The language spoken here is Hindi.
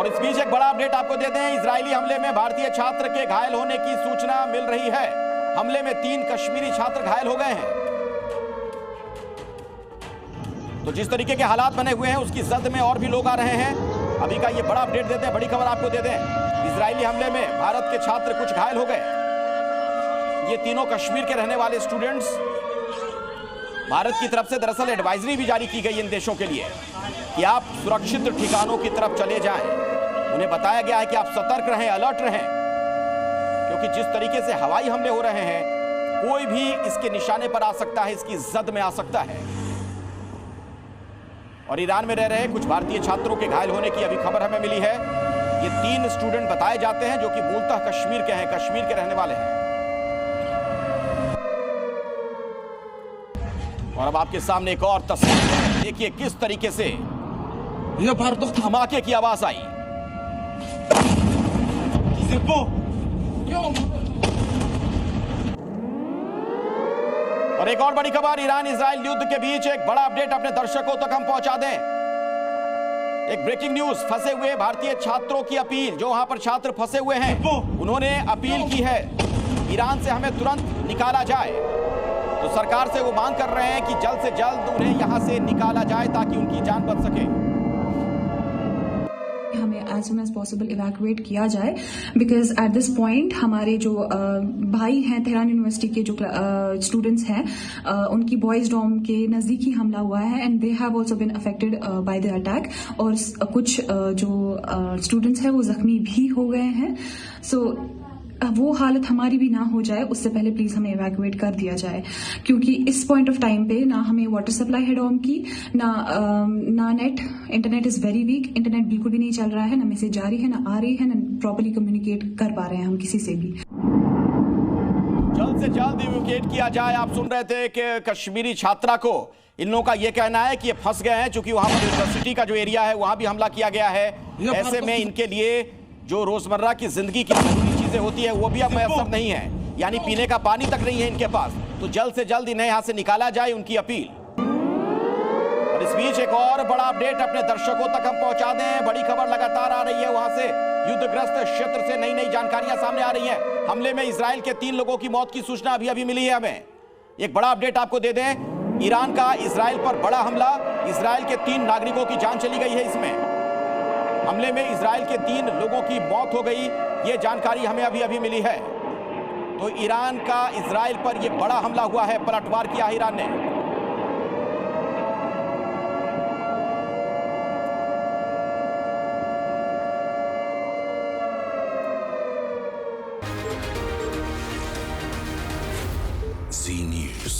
और इस बीच एक बड़ा अपडेट आपको देते हैं। इजरायली हमले में भारतीय छात्र के घायल होने की सूचना मिल रही है। हमले में 3 कश्मीरी छात्र घायल हो गए हैं। तो जिस तरीके के हालात बने हुए हैं उसकी जद में और भी लोग आ रहे हैं। अभी का ये बड़ा अपडेट देते हैं, बड़ी खबर आपको देते हैं। इजरायली हमले में भारत के छात्र कुछ घायल हो गए। ये तीनों कश्मीर के रहने वाले स्टूडेंट्स। भारत की तरफ से दरअसल एडवाइजरी भी जारी की गई इन देशों के लिए कि आप सुरक्षित ठिकानों की तरफ चले जाएं। उन्हें बताया गया है कि आप सतर्क रहें, अलर्ट रहें, क्योंकि जिस तरीके से हवाई हमले हो रहे हैं कोई भी इसके निशाने पर आ सकता है, इसकी जद में आ सकता है। और ईरान में रह रहे कुछ भारतीय छात्रों के घायल होने की अभी खबर हमें मिली है। ये 3 स्टूडेंट बताए जाते हैं जो कि मूलतः कश्मीर के हैं, कश्मीर के रहने वाले हैं। और अब आपके सामने एक और तस्वीर देखिए किस तरीके से धमाके की आवाज आई। और एक और बड़ी खबर, ईरान इजराइल युद्ध के बीच एक बड़ा अपडेट अपने दर्शकों तक हम पहुंचा दें। एक ब्रेकिंग न्यूज, फंसे हुए भारतीय छात्रों की अपील, जो वहां पर छात्र फंसे हुए हैं उन्होंने अपील की है ईरान से हमें तुरंत निकाला जाए। तो सरकार से वो मांग कर रहे हैं कि जल्द से जल्द उन्हें यहां से निकाला जाए ताकि उनकी जान बच सके। हमें as soon as possible evacuate किया जाए, बिकॉज एट दिस पॉइंट हमारे जो भाई हैं तेहरान यूनिवर्सिटी के जो स्टूडेंट्स हैं उनकी बॉयज डॉम के नजदीक ही हमला हुआ है and they have also been affected by the attack. और कुछ जो स्टूडेंट्स हैं वो जख्मी भी हो गए हैं। सो वो हालत हमारी भी ना हो जाए उससे पहले प्लीज हमें इवैक्यूएट कर दिया जाए, क्योंकि इस पॉइंट ऑफ टाइम पे ना हमें वाटर सप्लाई है डॉम की, ना net, internet is very weak, internet बिल्कुल भी नहीं चल रहा है, ना मैसेज जा रही है, ना आ रही है, ना प्रॉपर्ली कम्युनिकेट कर पा रहे हैं हम किसी से भी। जल्द से जल्द इवैक्यूएट किया जाए। आप सुन रहे थे कि कश्मीरी छात्रा को, इन लोगों का यह कहना है कि ये फंस गए हैं क्योंकि वहां पर यूनिवर्सिटी का जो एरिया है वहां भी हमला किया गया है। ऐसे में इनके लिए जो रोजमर्रा की जिंदगी की जरूरी चीजें होती है वो भी अब मैसर नहीं है, यानी पीने का पानी तक नहीं है इनके पास। तो जल्द से जल्द इन्हें यहां से निकाला जाए, उनकी अपील। और इस बीच एक और बड़ा अपडेट अपने दर्शकों तक हम पहुंचा दें। बड़ी खबर लगातार आ रही है वहां से, युद्धग्रस्त क्षेत्र से नई नई जानकारियां सामने आ रही हैं। हमले में इजराइल के 3 लोगों की मौत की सूचना अभी अभी मिली है हमें। एक बड़ा अपडेट आपको दे दें, ईरान का इजराइल पर बड़ा हमला, इजराइल के 3 नागरिकों की जान चली गई है। इसमें हमले में इजराइल के 3 लोगों की मौत हो गई, ये जानकारी हमें अभी अभी मिली है। तो ईरान का इजराइल पर यह बड़ा हमला हुआ है, पलटवार किया है ईरान ने। Z News.